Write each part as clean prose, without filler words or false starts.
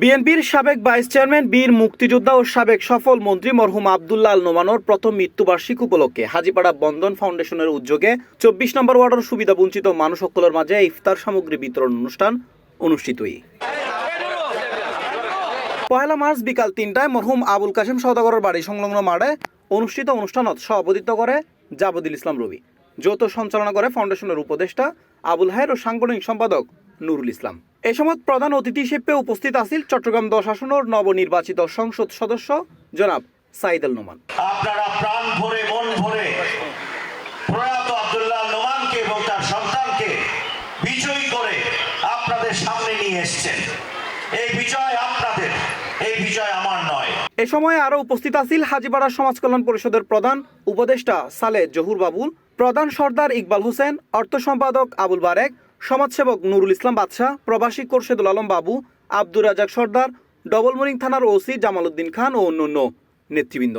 বিএনপির সাবেক vice chairman বীর মুক্তিযোদ্ধা ও সাবেক সফল মন্ত্রী মরহুম আব্দুল্লাহ আল নোমানোর প্রথম মৃত্যুবার্ষিকী উপলক্ষে হাজীপাড়া বন্ধন ফাউন্ডেশনের উদ্যোগে ২৪ নম্বর ওয়ার্ডের সুবিধাবঞ্চিত মানুষ সকলের মাঝে ইফতার সামগ্রী বিতরণ অনুষ্ঠান অনুষ্ঠিত। পয়লা মার্চ বিকাল ৩টায় মরহুম আবুল কাশেম সওদাগরের বাড়ি সংলগ্ন মাঠে অনুষ্ঠিত অনুষ্ঠানত সভাপতিত্ব করে জাবদুল ইসলাম রবি, যৌথ সঞ্চালনা করে ফাউন্ডেশনের উপদেষ্টা আবুল হায়ের ও সাংগঠনিক সম্পাদক নুরুল ইসলাম। এ সময় প্রধান অতিথি হিসেবে উপস্থিত আছেন চট্টগ্রাম ১০ আসনের নবনির্বাচিত সংসদ সদস্য জনাব সাইদ আল নোমান। আপনারা প্রাণ ভরে মন ভরে প্রয়াত আব্দুল্লাহ নোমানকে এবং তার সন্তানকে বিজয়ী করে আপনাদের সামনে নিয়ে এসেছেন। এই বিজয় আপনাদের, এই বিজয় আমার নয়। এ সময় আরো উপস্থিত আছেন হাজীপাড়া সমাজ কল্যাণ পরিষদের প্রধান উপদেষ্টা সালেহ জহুর বাবুল, প্রধান সর্দার ইকবাল হোসেন, অর্থ সম্পাদক আবুল বারেক, সমাজসেবক নুরুল ইসলাম বাদশাহ, প্রবাসী কোরশেদুল আলম বাবু, আব্দুর রাজাক সর্দার, ডবলমুরিং থানার ওসি জামাল উদ্দিন খান ও অন্যান্য নেতৃবৃন্দ।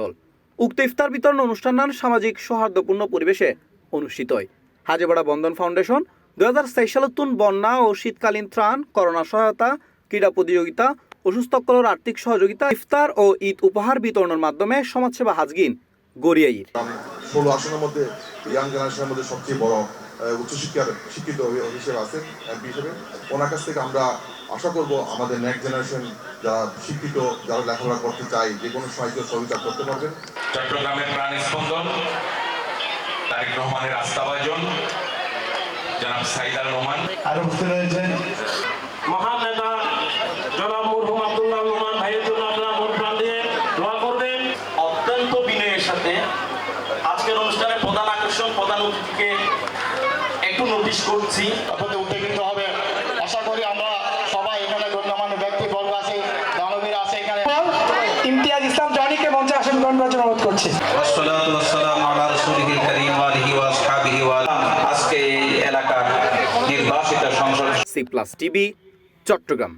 উক্ত ইফতার বিতরণ অনুষ্ঠান সামাজিক সৌহার্দ্যপূর্ণ পরিবেশে অনুষ্ঠিত হয়। হাজীপাড়া বন্ধন ফাউন্ডেশন ২০২৬ সালের বন্যা ও শীতকালীন ত্রাণ, করোনা সহায়তা, ক্রীড়া প্রতিযোগিতা, অসুস্থসকলের আর্থিক সহযোগিতা, ইফতার ও ঈদ উপহার বিতরণের মাধ্যমে সমাজসেবা হাজগিন গড়িয়াইর। ১৬ আসনের মধ্যে ইয়াং জেনারেশনের মধ্যে সবচেয়ে বড় উচ্চশিক্ষার শিক্ষিত হিসেবে আছেন এমপি হিসেবে। ওনার কাছ থেকে আমরা আশা করব আমাদের নেক্সট জেনারেশন যারা শিক্ষিত, যারা লেখাপড়া করতে চাই, যে কোনো সময় সহযোগিতা করতে পারবেন। চট্টগ্রামের প্রাণ স্পন্দন তারেক রহমানের আস্থাভাজন জনাব সাইদ আল নোমান, আরো উপস্থিত রয়েছেন মহান নেতা জনাব মরহুম আব্দুল্লাহ নোমান ভাইয়ের জন্য আপনারা মন প্রাণ দিয়ে দোয়া করবেন। অত্যন্ত বিনয়ের সাথে আজকের অনুষ্ঠানে প্রধান আকর্ষণ, প্রধান অতিথিকে একটু নোটিশ করছি, আপনাদের উদ্যোগিত হবে। আশা করি আমরা সবাই এখানে গণ্যমান্য ব্যক্তিবর্গ আছে, দানবীর আছে এখানে। ইমতিয়াজ ইসলাম জনিকে মঞ্চে আসন গ্রহণ করার জন্য অনুরোধ করছি। ওয়াসসালাতু ওয়াসসালামু আলা রাসূলিল কারীম ওয়া আলিহি ওয়া আসহাবিহি ওয়া আজকে এই এলাকার নির্বাচিত সংসদ সি প্লাস টিভি, চট্টগ্রাম।